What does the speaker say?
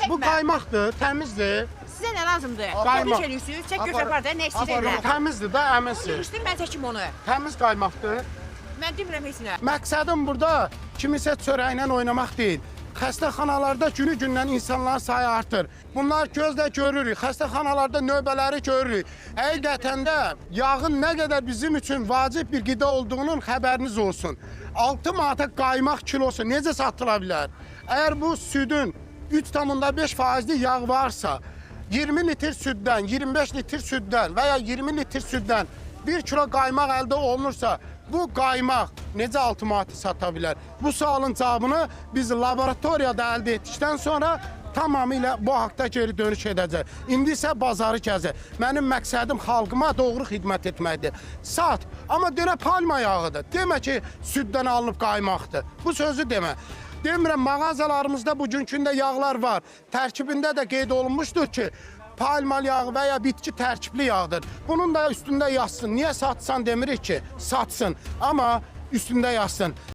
çəkmə. Bu qaymaqdır, təmizdir. Sizə nə lazımdır? Qaymaq. Gülüş eləyirsiniz, çək göz apar da, nə istəyirlər. Təmizdir də, əminsiz. Demişdim, mən çəkim onu. Təmiz qaymaqdır. Mən demirəm heç nə. Məqsədim burada kimisə çörəklə oynamaq deyil. Xəstəxanalarda günü-gündən insanların sayı artır. Bunlar gözlə görürük, xəstəxanalarda növbələri görürük. Həqiqətən də yağın nə qədər bizim üçün vacib bir qida olduğunun xəbəriniz olsun. 6 manata qaymaq kilosu necə satıla bilər? Əgər bu südün 3,5% yağ varsa, 20 litr süddən, 25 litr süddən və ya 20 litr süddən 1 kilo qaymaq əldə olunursa, bu qaymaq necə 6 manata sata bilər? Bu sualın cavabını biz laboratoriyada əldə etdikdən sonra tamamilə bu haqda geri dönüş edəcək. İndi isə bazarı gəzək. Mənim məqsədim xalqıma doğru xidmət etməkdir. Sat, amma denə palma yağıdır. Demə ki, süddən alınıb qaymaqdır. Bu sözü demə. Demirəm, mağazalarımızda bugünkündə yağlar var. Tərkibində də qeyd olunmuşdur ki, palmal yağı və ya bitki tərkibli yağdır. Bunun da üstündə yazsın. Niyə satsan demirik ki, satsın. Amma üstündə yazsın.